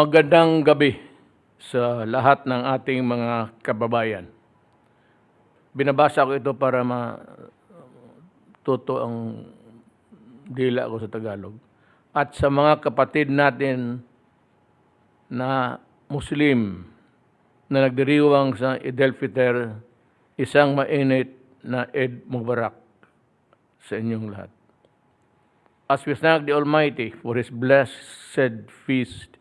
Magandang gabi sa lahat ng ating mga kababayan. Binabasa ko ito para matuto ang dila ko sa Tagalog. At sa mga kapatid natin na Muslim na nagdiriwang sa Eid al-Fitr, isang mainit na Eid Mubarak sa inyong lahat. As we thank the Almighty for His blessed feast,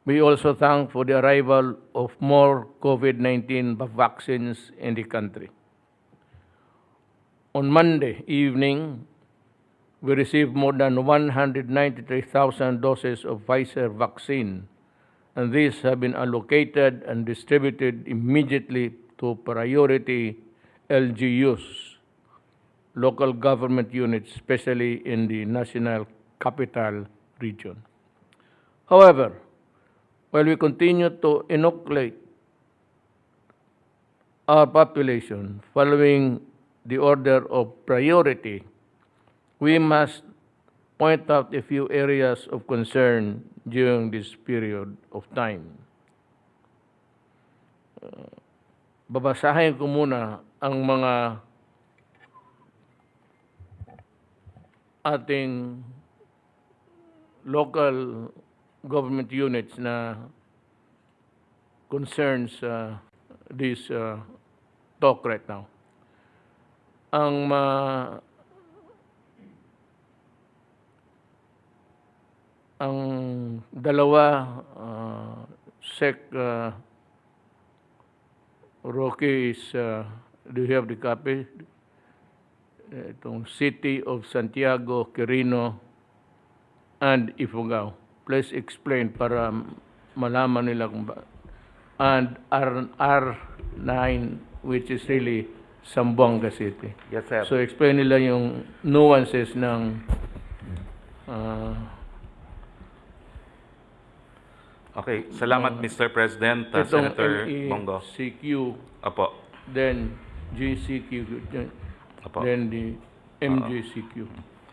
we also thank for the arrival of more COVID-19 vaccines in the country. On Monday evening, we received more than 193,000 doses of Pfizer vaccine, and these have been allocated and distributed immediately to priority LGUs, local government units, especially in the National Capital Region. However, while we continue to inoculate our population following the order of priority, we must point out a few areas of concern during this period of time. Babasahin ko muna ang mga ating local government units na concerns this talk right now. Ang dalawa, Sec Rocky is, do you have the copy? Itong City of Santiago, Quirino, and Ifugao. Please explain para malaman nila kung ba. And R9, which is really Zamboanga City. Yes, sir. So explain nila yung nuances ng Okay, salamat Mr. President, itong Senator Bongo. MECQ, Opo. then GCQ, Opo. then the MJCQ.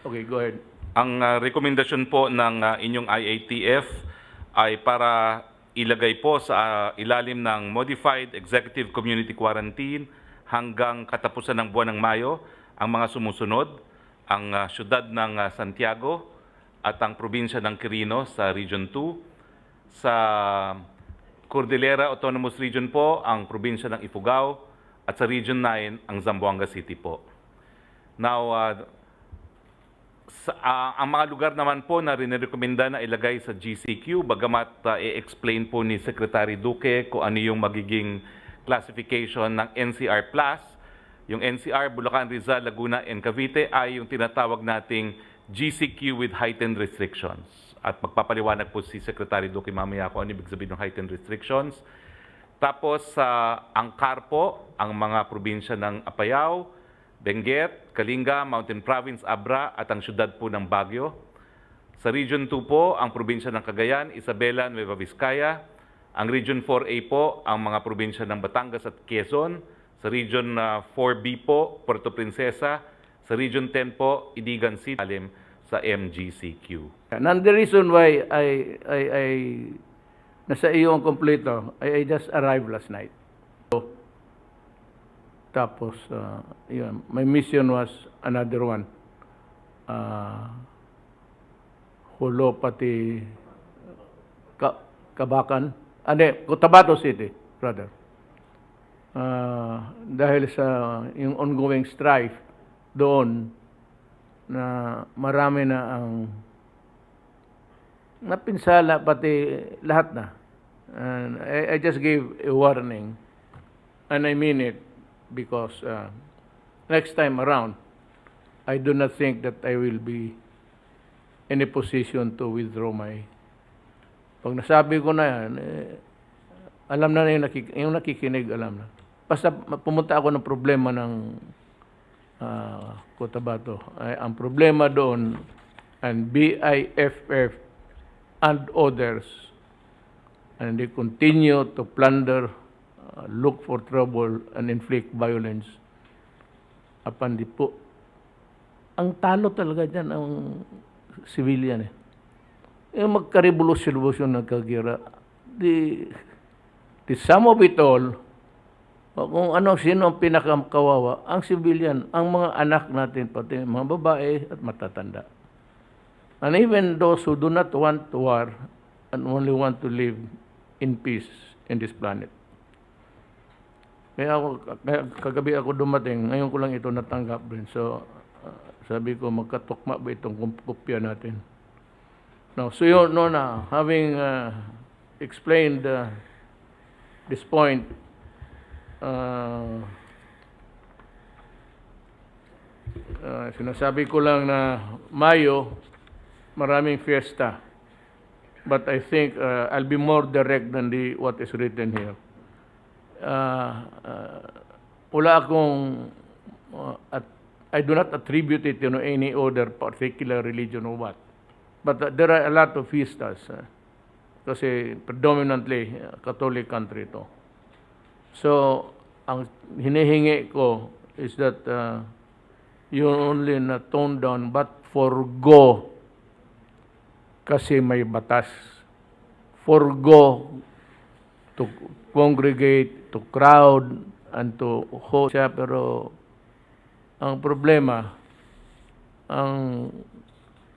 Okay, go ahead. Ang rekomendasyon po ng inyong IATF ay para ilagay po sa ilalim ng Modified Executive Community Quarantine hanggang katapusan ng buwan ng Mayo ang mga sumusunod, ang siyudad ng Santiago at ang probinsya ng Quirino sa Region 2, sa Cordillera Autonomous Region po ang probinsya ng Ifugao at sa Region 9 ang Zamboanga City po. Now, ang mga lugar naman po na rin-rekomenda na ilagay sa GCQ, bagamat i-explain po ni Secretary Duque kung ano yung magiging classification ng NCR+. Yung NCR, Bulacan, Rizal, Laguna, and Cavite ay yung tinatawag nating GCQ with heightened restrictions. At magpapaliwanag po si Secretary Duque mamaya kung ano ibig sabihin ng heightened restrictions. Tapos ang CAR ang mga probinsya ng Apayao, Benguet, Kalinga, Mountain Province, Abra at ang syudad po ng Baguio. Sa Region 2 po, ang probinsya ng Cagayan, Isabela, Nueva Vizcaya. Ang Region 4A po, ang mga probinsya ng Batangas at Quezon. Sa Region 4B po, Puerto Princesa. Sa Region 10 po, Iligan City, sa MGCQ. And the reason why I nasa iyo ang kompleto, I just arrived last night. Tapos, yun, my mission was another one. Hulo pati Kabakan. Cotabato City, brother. Dahil sa yung ongoing strife doon, na marami na ang napinsala, pati lahat na. And I just gave a warning, and I mean it, because next time around, I do not think that I will be in a position to withdraw my... Pag nasabi ko na yan, alam na yung nakikinig, alam na. Basta pumunta ako ng problema ng Cotabato. Ang problema doon, and BIFF and others, and they continue to plunder, look for trouble, and inflict violence upon the ang talo talaga dyan ang civilian. yung magka-revolusyon nagkagira. The sum of it all, o kung sino ang pinakakawawa, ang civilian, ang mga anak natin, pati mga babae at matatanda. And even those who do not want war and only want to live in peace in this planet. Kaya kagabi ako dumating, ngayon ko lang ito natanggap din. So, sabi ko, magkatukma ba itong kopya natin? Now, so yun, having explained this point, sinasabi ko lang na Mayo, maraming fiesta. But I think I'll be more direct than what is written here. Wala akong, I do not attribute it to any other particular religion or what. But there are a lot of fiestas. Kasi predominantly Catholic country ito. So, ang hinihingi ko is that you only not tone down but forgo kasi may batas. Forgo to congregate, to crowd, and to host siya. Pero ang problema,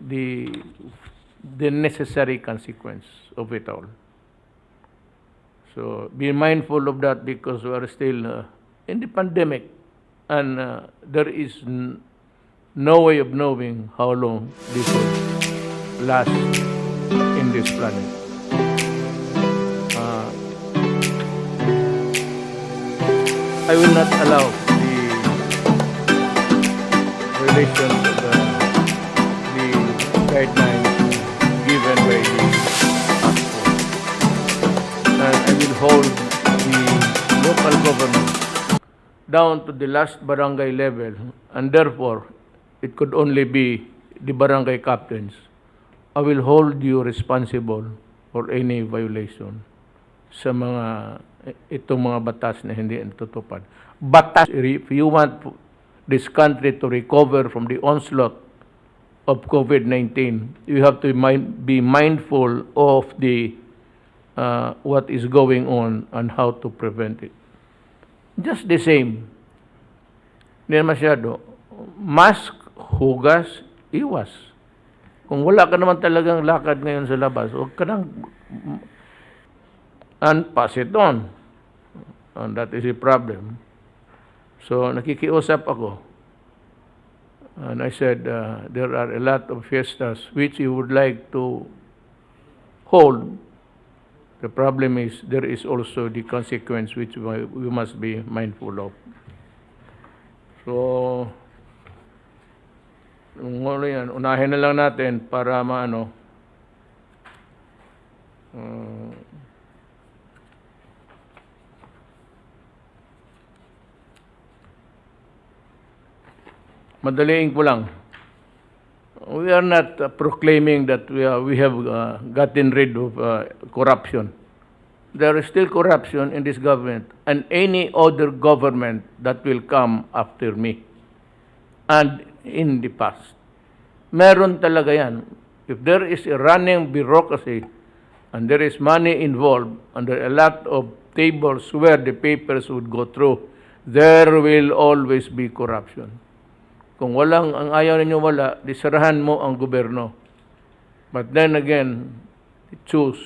the necessary consequence of it all. So be mindful of that because we are still in the pandemic and there is no way of knowing how long this will last in this planet. I will not allow the violations of the guidelines given by the task force. And I will hold the local government down to the last barangay level, and therefore, it could only be the barangay captains. I will hold you responsible for any violation sa itong mga batas na hindi natutupad. Batas, if you want this country to recover from the onslaught of COVID-19, you have to be mindful of the what is going on and how to prevent it. Just the same. Hindi na masyado. Mask, hugas, iwas. Kung wala ka naman talagang lakad ngayon sa labas, huwag ka nang and pass it on. And that is a problem. So, nakikiusap ako. And I said, there are a lot of fiestas which you would like to hold. The problem is, there is also the consequence which we must be mindful of. So, yan, unahin na lang natin para madaliin ko lang. We are not proclaiming that we have gotten rid of corruption. There is still corruption in this government and any other government that will come after me and in the past. Meron talaga yan. If there is a running bureaucracy and there is money involved and there are a lot of tables where the papers would go through, there will always be corruption. Kung ang ayaw ninyo wala, disarahan mo ang gobyerno. But then again, choose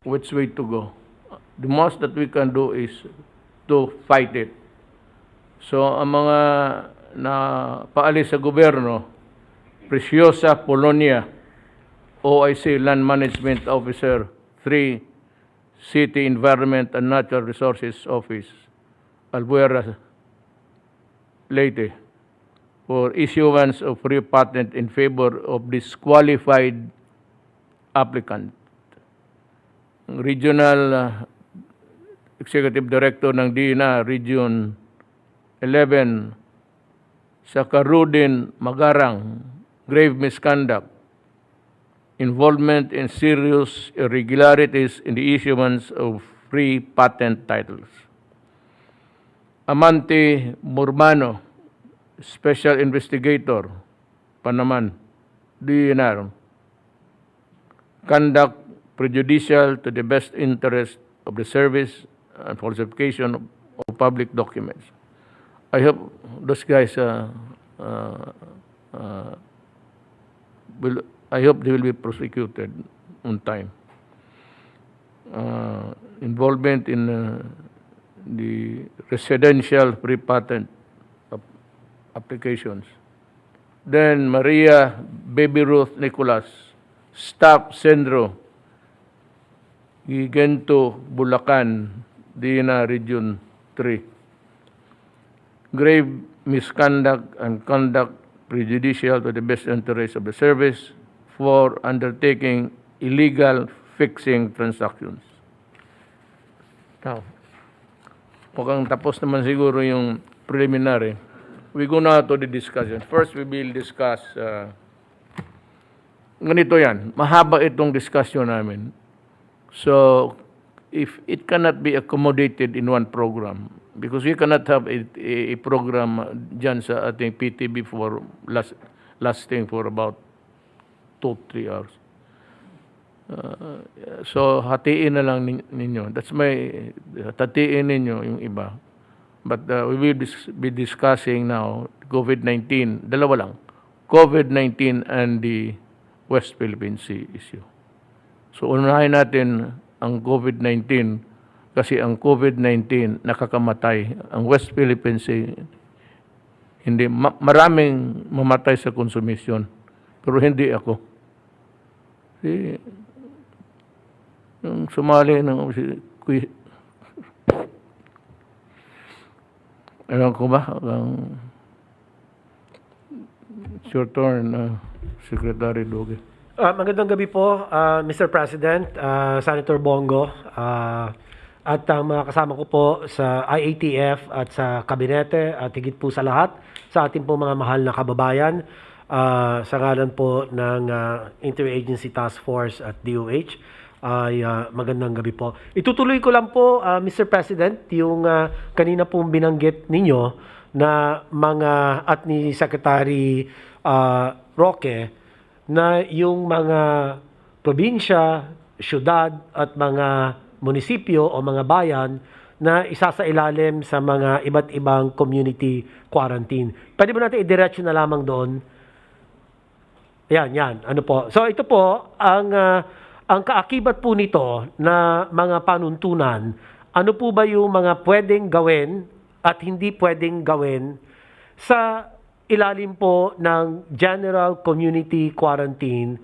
which way to go. The most that we can do is to fight it. So, ang mga na paalis sa gobyerno, Preciosa Polonia, OIC Land Management Officer 3, City Environment and Natural Resources Office, Albuera, Leyte, for issuance of free patent in favor of disqualified applicant. Regional Executive Director ng DINA Region 11, Sakarudin Magarang, grave misconduct, involvement in serious irregularities in the issuance of free patent titles. Amante Murmano, Special Investigator, Panaman, DNR, conduct prejudicial to the best interest of the service and falsification of public documents. I hope those guys I hope they will be prosecuted on time. Involvement in the residential free patent applications. Then Maria Baby Ruth Nicholas, Staff Sendro, Gigento, Bulacan, Dina Region 3. Grave misconduct and conduct prejudicial to the best interest of the service for undertaking illegal fixing transactions. Now, mukhang tapos naman siguro yung preliminary. We go now to the discussion. First, we will discuss, ganito yan, mahaba itong discussion namin. So, if it cannot be accommodated in one program, because we cannot have a program dyan sa ating PTB for lasting for about 2-3 hours. So, hatiin na lang ninyo. That's hatiin ninyo yung iba. But we will be discussing now COVID-19, dalawa lang, COVID-19 and the West Philippine Sea issue. So, unahin natin ang COVID-19 kasi ang COVID-19 nakakamatay. Ang West Philippine Sea, hindi, maraming mamatay sa konsumisyon. Pero hindi ako. Yung sumali ng ewan ko ba? It's your turn, Secretary Duque. Magandang gabi po, Mr. President, Senator Bongo, at ang mga kasama ko po sa IATF at sa kabinete at higit po sa lahat sa ating po mga mahal na kababayan sa ngalan po ng Interagency Task Force at DOH ay magandang gabi po. Itutuloy ko lang po, Mr. President, yung kanina pong binanggit ninyo na mga at ni Secretary Roque na yung mga probinsya, syudad at mga munisipyo o mga bayan na isasailalim sa mga iba't ibang community quarantine. Pwede ba natin idiretso na lamang doon? Yan. Ano po? So ito po, ang kaakibat po nito na mga panuntunan, ano po ba yung mga pwedeng gawin at hindi pwedeng gawin sa ilalim po ng General Community Quarantine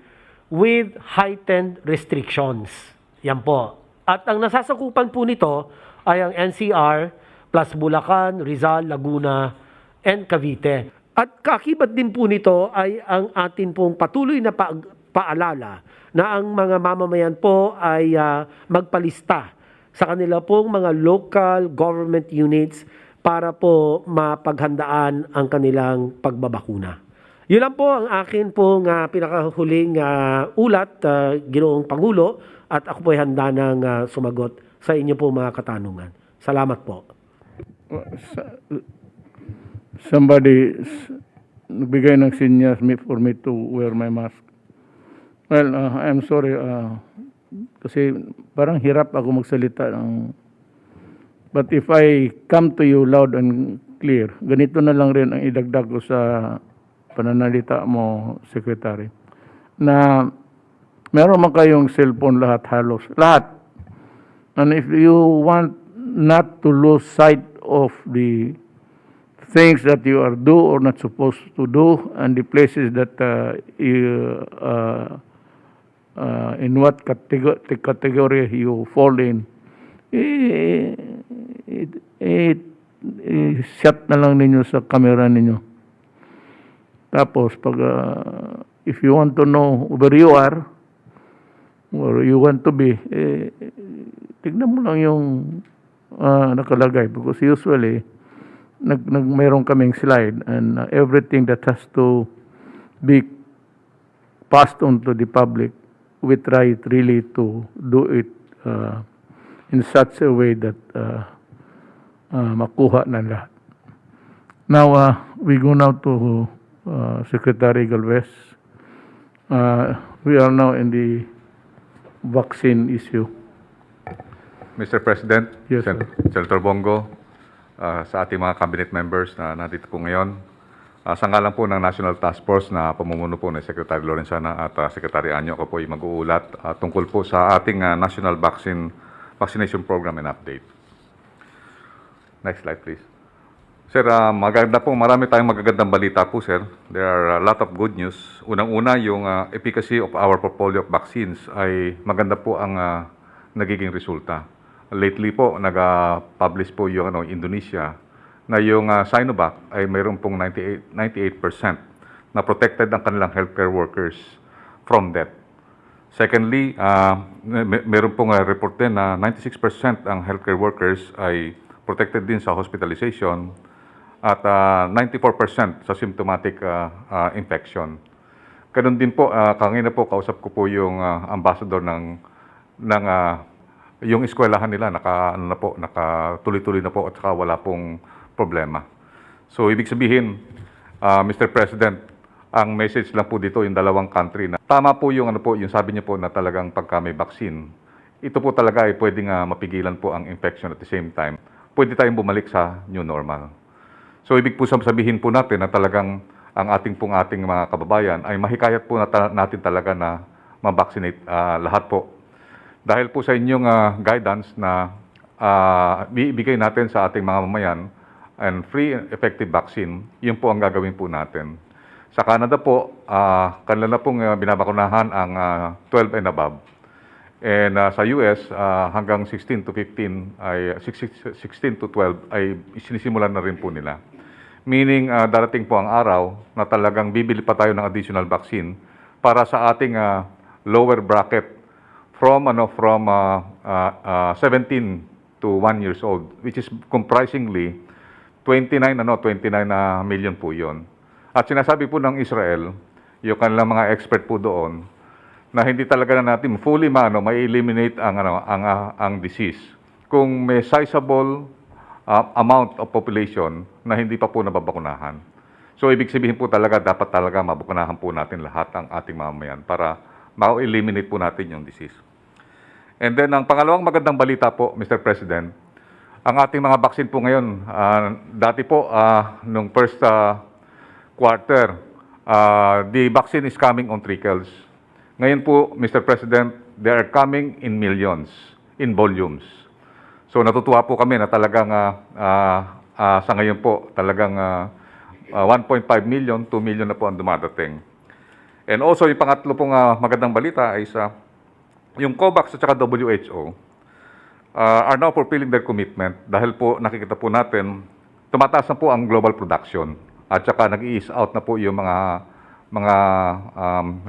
with heightened restrictions. Yan po. At ang nasasakupan po nito ay ang NCR plus Bulacan, Rizal, Laguna, and Cavite. At kaakibat din po nito ay ang atin pong patuloy na paalala na ang mga mamamayan po ay magpalista sa kanila pong mga local government units para po mapaghandaan ang kanilang pagbabakuna. Yun lang po ang akin pong pinakahuling ulat, Ginoong Pangulo, at ako po ay handa ng sumagot sa inyo po mga katanungan. Salamat po. Somebody nagbigay ng sinyas for me to wear my mask. Well, I'm sorry, kasi parang hirap ako magsalita but if I come to you loud and clear, ganito na lang rin ang idagdag ko sa pananalita mo, Secretary, na meron man kayong cellphone halos. Lahat. And if you want not to lose sight of the things that you are do or not supposed to do and the places that in what category you fall in, shut na lang ninyo sa camera ninyo. Tapos, pag, if you want to know where you are, or you want to be, tignan mo lang yung nakalagay. Because usually, mayroon kaming slide and everything that has to be passed on to the public, we try really to do it in such a way that makuha na lahat. Now, we go now to Secretary Galvez. We are now in the vaccine issue. Mr. President, Yes, sir. Senator Bongo, sa ating mga cabinet members na nandito po ngayon, sa ngalan po ng National Task Force na pamumuno po ni Secretary Lorenzana at Secretary Anyo, ako po ay mag-uulat tungkol po sa ating National Vaccination Program and Update. Next slide, please. Sir, maganda po, marami tayong magagandang balita po, sir. There are a lot of good news. Unang-una, yung efficacy of our portfolio of vaccines ay maganda po ang nagiging resulta. Lately po, nag-publish po yung Indonesia na yung Sinovac ay mayroon pong 98% na protected ang kanilang healthcare workers from death. Secondly, mayroon pong report din na 96% ang healthcare workers ay protected din sa hospitalization at 94% sa symptomatic infection. Ganun din po, kanina po kausap ko po yung ambassador ng yung eskwelahan nila, nakatuloy-tuloy na po at saka wala pong problema. So, ibig sabihin, Mr. President, ang message lang po dito yung dalawang country na tama po yung yung sabi niyo po na talagang pagka may vaccine, ito po talaga ay pwedeng mapigilan po ang infection at the same time. Pwede tayong bumalik sa new normal. So, ibig po sabihin po natin na talagang ang ating mga kababayan ay mahikayat po natin talaga na ma-vaccinate lahat po. Dahil po sa inyong guidance na ibigay natin sa ating mga mamayan and free and effective vaccine, yun po ang gagawin po natin. Sa Canada po, kanila na pong binabakunahan ang 12 and above. And sa US, hanggang 16 to 15, 16 to 12 ay sinisimulan na rin po nila. Meaning, darating po ang araw na talagang bibili pa tayo ng additional vaccine para sa ating lower bracket from 17 to 1 years old, which is comprisingly 29 million po yun. At sinasabi po ng Israel, yung kanilang mga expert po doon, na hindi talaga na natin fully ma-eliminate ang disease. Kung may sizable amount of population na hindi pa po nababakunahan. So, ibig sabihin po talaga, dapat talaga mabakunahan po natin lahat ang ating mamamayan para ma-eliminate po natin yung disease. And then, ang pangalawang magandang balita po, Mr. President, ang ating mga vaccine po ngayon, dati po, nung first quarter, the vaccine is coming on trickles. Ngayon po, Mr. President, they are coming in millions, in volumes. So natutuwa po kami na talagang sa ngayon po, talagang 1.5 million, 2 million na po ang dumadating. And also, yung pangatlo pong magandang balita ay yung COVAX at saka WHO are now fulfilling their commitment dahil po nakikita po natin, tumataas na po ang global production at saka nag-ease out na po yung mga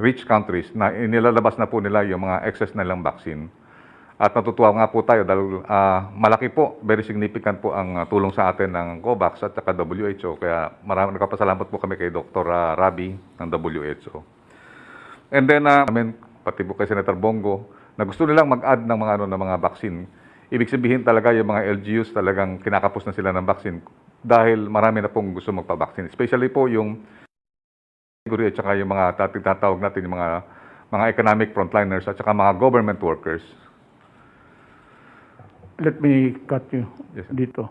rich countries na inilalabas na po nila yung mga excess na nilang vaccine. At natutuwa nga po tayo dahil malaki po, very significant po ang tulong sa atin ng COVAX at saka WHO. Kaya maraming nagpapasalamat po kami kay Dr. Rabi ng WHO. And then, pati po kay Senator Bongo, na gusto nilang mag-add ng mga vaccine. Ibig sabihin talaga yung mga LGUs talagang kinakapos na sila ng vaccine dahil marami na pong gusto magpa-vaccine. Especially po yung at saka yung mga tatawag natin yung mga economic frontliners at saka mga government workers. Let me cut you Yes, sir. dito.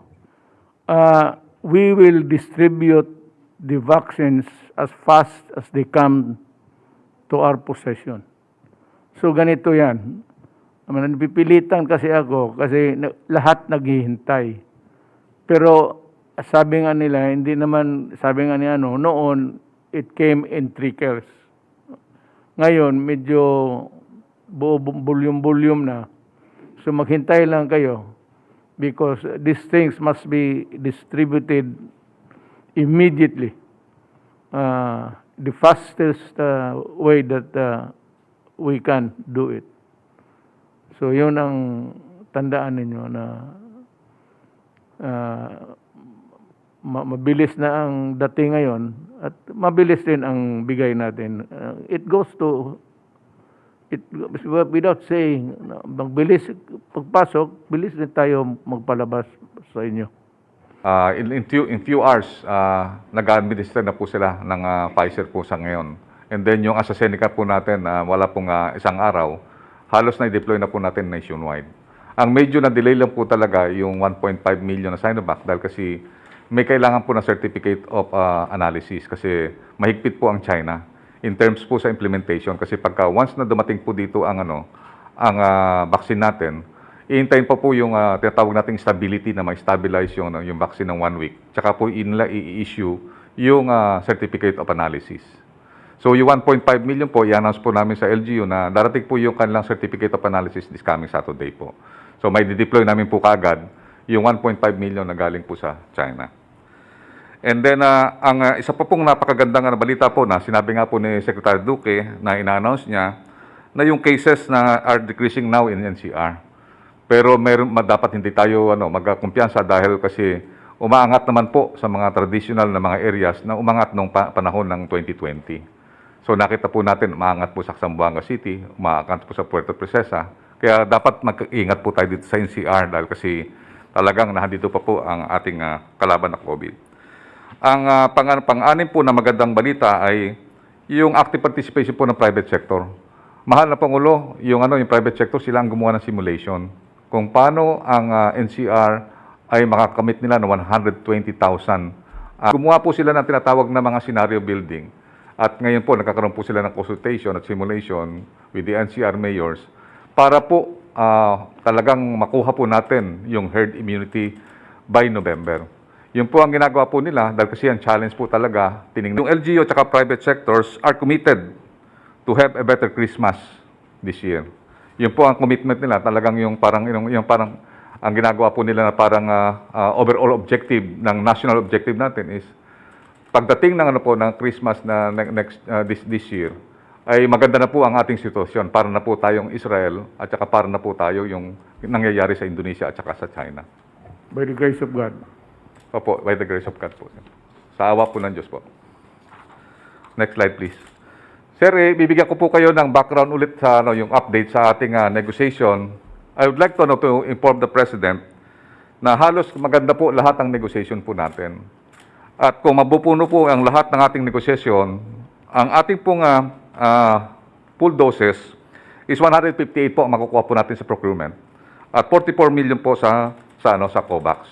We will distribute the vaccines as fast as they come to our possession. So ganito yan. Napipilitan kasi ako kasi lahat naghihintay. Pero sabi nga nila, hindi naman, sabi nga niya noon, it came in trickles. Ngayon, medyo volume na. So maghintay lang kayo because these things must be distributed immediately. The fastest way that we can do it. So yun ang tandaan ninyo na mabilis na ang dating ngayon at mabilis din ang bigay natin. It goes to without saying, magbilis, pagpasok, bilis din tayo magpalabas sa inyo. In few hours, nag-administer na po sila ng Pfizer po sa ngayon. And then yung AstraZeneca po natin, wala pong isang araw, halos na i-deploy na po natin nationwide. Ang medyo na delay lang po talaga yung 1.5 million na Sinovac dahil kasi may kailangan po na certificate of analysis kasi mahigpit po ang China in terms po sa implementation kasi pagka once na dumating po dito ang vaccine natin, iintayin pa po yung tinatawag nating stability na ma-stabilize yung vaccine ng 1 week. Tsaka po nila i-issue yung certificate of analysis. So yung 1.5 million po, i-announce po namin sa LGU na darating po yung kanilang certificate of analysis this coming Saturday po. So may deploy namin po kaagad yung 1.5 million na galing po sa China. And then, ang isa pa pong napakagandang balita po na sinabi nga po ni Secretary Duque na ina-announce niya na yung cases na are decreasing now in NCR. Pero dapat hindi tayo magkumpiyansa dahil kasi umaangat naman po sa mga traditional na mga areas na umangat nung panahon ng 2020. So nakita po natin, umaangat po sa Zamboanga City, umaangat po sa Puerto Princesa. Kaya dapat mag-ingat po tayo dito sa NCR dahil kasi talagang nandito pa po ang ating kalaban na COVID. Ang pang-anim po na magandang balita ay yung active participation po ng private sector. Mahal na Pangulo, yung private sector, sila ang gumawa ng simulation kung paano ang NCR ay makakamit nila ng 120,000. Gumawa po sila ng tinatawag na mga scenario building. At ngayon po, nagkakaroon po sila ng consultation at simulation with the NCR mayors para po talagang makuha po natin yung herd immunity by November. Yun po ang ginagawa po nila dahil kasi ang challenge po talaga. Yung LGU at private sectors are committed to have a better Christmas this year. Yun po ang commitment nila. Talagang yung parang ang ginagawa po nila na parang overall objective ng national objective natin is pagdating ng ng Christmas na this year ay maganda na po ang ating sitwasyon para na po tayong Israel at saka para na po tayo yung nangyayari sa Indonesia at saka sa China. By the grace of God. Opo, by the grace of God po. Sa awa po ng Diyos po. Next slide please. Sir, bibigyan ko po kayo ng background ulit sa yung update sa ating negotiation. I would like to inform the President na halos maganda po lahat ang negotiation po natin. At kung mabupuno po ang lahat ng ating negosyasyon, ang ating pong full doses is 158 po ang makukuha po natin sa procurement. At 44 million po sa COVAX.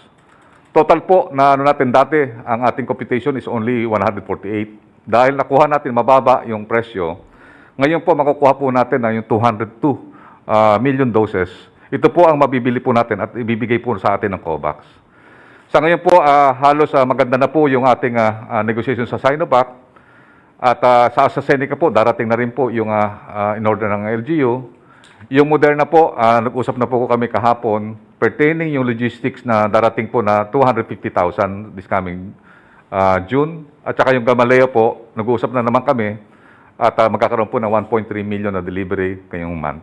Total po na natin dati, ang ating computation is only 148. Dahil nakuha natin mababa yung presyo, ngayon po makukuha po natin na yung 202 million doses. Ito po ang mabibili po natin at ibibigay po sa atin ng COVAX. Sa ngayon po, halos maganda na po yung ating negotiation sa Sinovac. At sa AstraZeneca po, darating na rin po yung in-order ng LGU. Yung Moderna po, nag-usap na po kami kahapon pertaining yung logistics na darating po na 250,000 this coming June. At saka yung Gamaleya po, nag-uusap na naman kami at magkakaroon po ng 1.3 million na delivery ngayong month.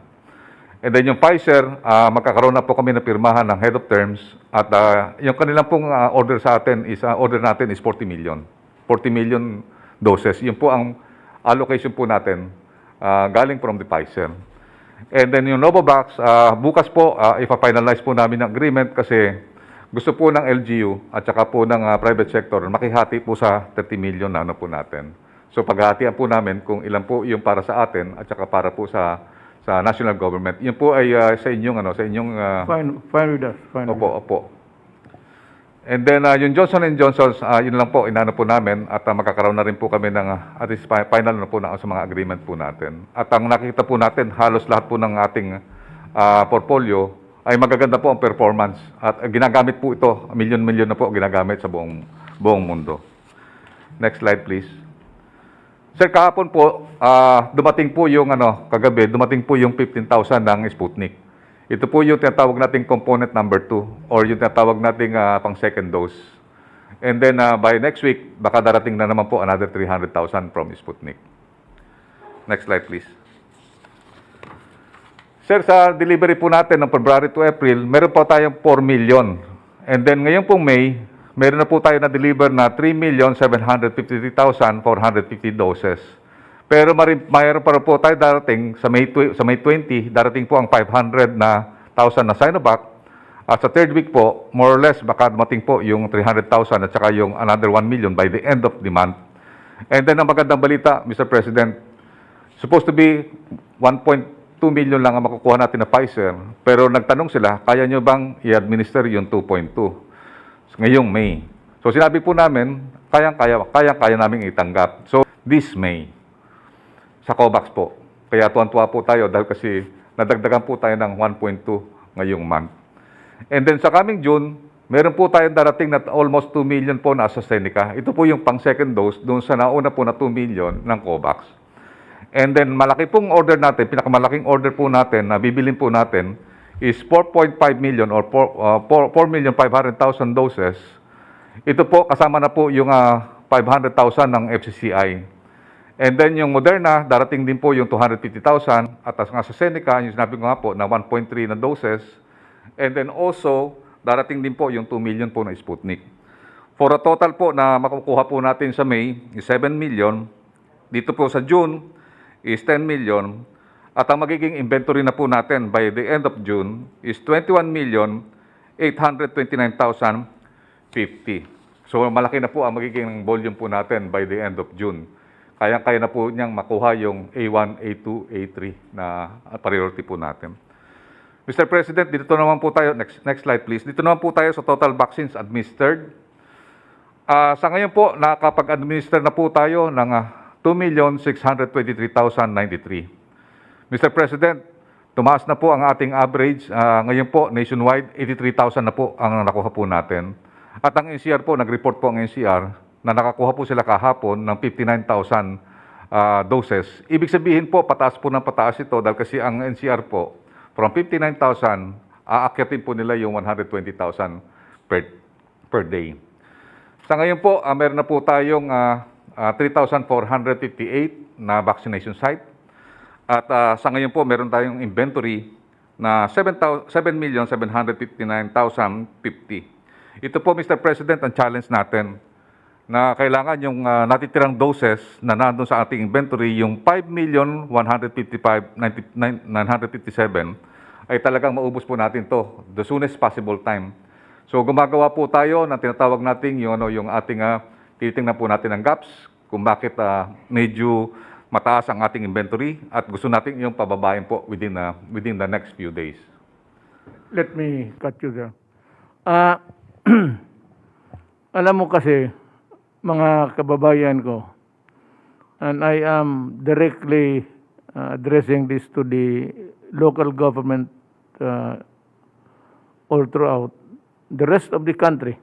And then yung Pfizer, magkakaroon na po kami na pirmahan ng head of terms at yung kanilang pong order sa atin is order natin is 40 million. 40 million doses. Yun po ang allocation po natin galing from the Pfizer. And then yung Novavax, bukas po ipa-finalize po namin ang agreement kasi gusto po ng LGU at saka po ng private sector makihati po sa 30 million na po natin. So paghahatian po namin kung ilan po yung para sa atin at saka para po sa national government. Yun po ay sa inyong Fine with us. Fine with us. Opo. And then yung Johnson & Johnson, yun lang po inano po namin at magkakaroon na rin po kami ng at least final na po na sa mga agreement po natin. At ang nakita po natin halos lahat po ng ating portfolio ay magaganda po ang performance at ginagamit po ito, milyon-milyon na po ginagamit sa buong mundo. Next slide please. Sir, kahapon po, dumating po yung kagabi, dumating po yung 15,000 ng Sputnik. Ito po yung tinatawag nating component number 2 or yung tinatawag nating pang second dose. And then by next week, baka darating na naman po another 300,000 from Sputnik. Next slide please. Sir, sa delivery po natin ng February to April, meron po tayong 4 million. And then ngayon pong May, meron na po tayo na-deliver na 3,753,450 doses. Pero mayroon pa po tayo darating sa May 20, darating po ang 500,000 na Sinovac. At sa third week po, more or less, baka dumating po yung 300,000 at saka yung another 1 million by the end of the month. And then ang magandang balita, Mr. President, supposed to be 1.2 2 million lang ang makukuha natin na Pfizer. Pero nagtanong sila, kaya nyo bang i-administer yung 2.2 ngayong May? So sinabi po namin, kaya namin itanggap. So this May, sa COVAX po. Kaya tuwan-tuwa po tayo dahil kasi nadagdagan po tayo ng 1.2 ngayong month. And then sa coming June, meron po tayong darating na almost 2 million po na AstraZeneca. Ito po yung pang second dose doon sa nauna po na 2 million ng COVAX. And then malaki pong order natin, pinakamalaking order po natin na bibilin po natin is 4.5 million or 4,500,000 doses. Ito po kasama na po yung 500,000 ng FCCI. And then yung Moderna, darating din po yung 250,000 at ang AstraZeneca, yung sinabi ko nga po na 1.3 na doses. And then also, darating din po yung 2 million po na Sputnik. For a total po na makukuha po natin sa May is 7 million. Dito po sa June is 10 million. At ang magiging inventory na po natin by the end of June is 21,829,050. So malaki na po ang magiging volume po natin by the end of June. Kaya na po niyang makuha yung A1, A2, A3 na priority po natin. Mr. President, dito naman po tayo, next slide please. Dito naman po tayo sa total vaccines administered. Sa ngayon po, nakapag-administer na po tayo ng 2,623,093. Mr. President, tumaas na po ang ating average. Ngayon po, nationwide, 83,000 na po ang nakuha po natin. At ang NCR po, nag-report po ang NCR na nakakuha po sila kahapon ng 59,000 doses. Ibig sabihin po, pataas po ng pataas ito dahil kasi ang NCR po, from 59,000, aakyatin po nila yung 120,000 per day. Sa ngayon po, meron na po tayong 3,458 na vaccination site. At sa ngayon po, meron tayong inventory na 7,759,050. Ito po, Mr. President, ang challenge natin na kailangan yung natitirang doses na nandun sa ating inventory, yung 5,155,957, ay talagang maubos po natin to the soonest possible time. So gumagawa po tayo ng tinatawag nating yung ating titingnan po natin ang gaps, kung bakit medyo mataas ang ating inventory at gusto natin yung pababain po within the next few days. Let me cut you there. Alam mo kasi, mga kababayan ko, and I am directly addressing this to the local government all throughout the rest of the country,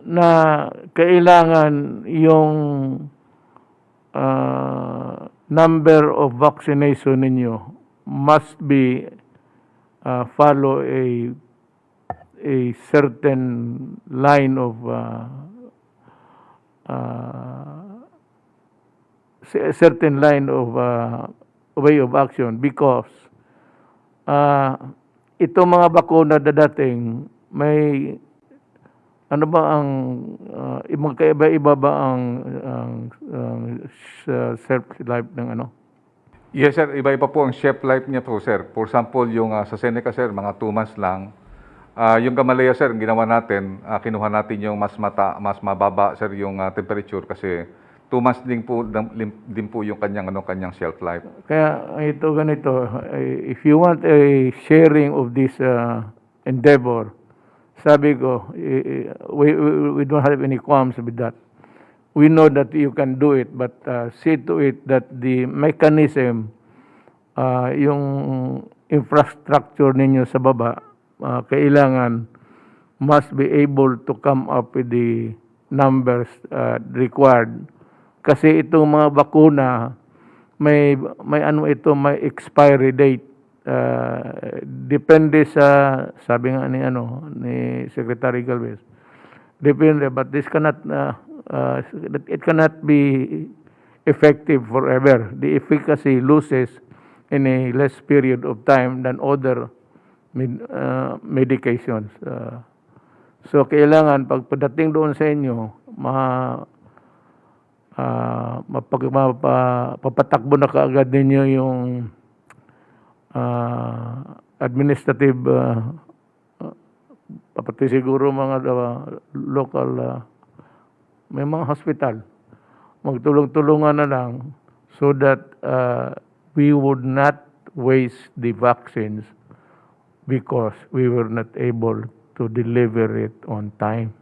na kailangan yung number of vaccination ninyo must be follow a certain line of way of action because itong mga bakuna dadating may ano ba ang magkaiba-iba ba ang shelf life ng ano? Yes, sir. Iba-iba po ang shelf life niya po, sir. For example, yung sa Seneca, sir, mga 2 months lang. Yung Gamaleya, sir, ginawa natin, kinuha natin yung mas mababa, sir, yung temperature kasi 2 months din po yung kanyang shelf life. Kaya ito ganito, if you want a sharing of this endeavor, sabi ko, we don't have any qualms with that. We know that you can do it, but see to it that the mechanism, yung infrastructure ninyo sa baba, kailangan must be able to come up with the numbers required. Kasi itong mga bakuna, may expiry date. Depende sa, sabi nga ni Secretary Galvez, depende, but this cannot, it cannot be effective forever. The efficacy loses in a less period of time than other medications. So, kailangan, pag pagdating doon sa inyo, papatakbo na kaagad ninyo yung administrative, pati siguro mga local, may mga hospital, magtulong-tulungan na lang so that we would not waste the vaccines because we were not able to deliver it on time.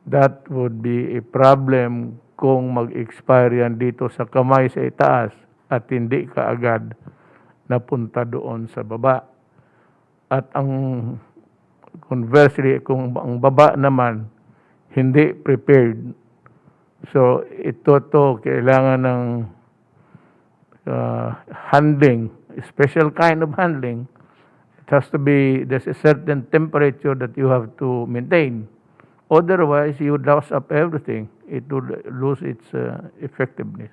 That would be a problem kung mag-expire yan dito sa kamay sa itaas at hindi ka agad napunta doon sa baba. At ang conversely, kung ang baba naman hindi prepared, so ito kailangan ng handling, special kind of handling. It has to be, there's a certain temperature that you have to maintain. Otherwise, you would louse up everything. It would lose its effectiveness.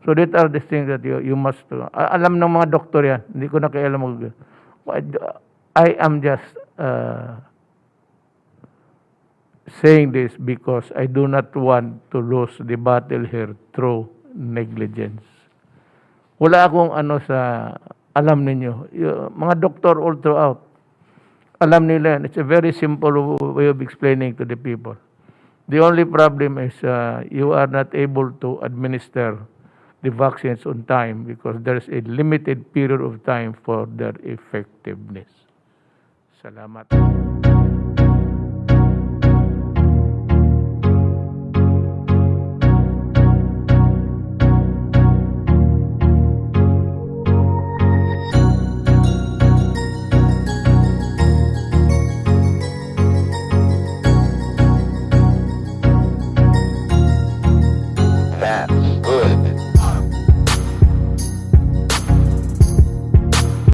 So that are the things that you must, alam ng mga doktor yan, hindi ko na kailan I am just saying this because I do not want to lose the battle here through negligence. Wala akong alam ninyo, mga doktor all throughout, alam nila yan. It's a very simple way of explaining to the people. The only problem is you are not able to administer the vaccines on time because there's a limited period of time for their effectiveness. Salamat. That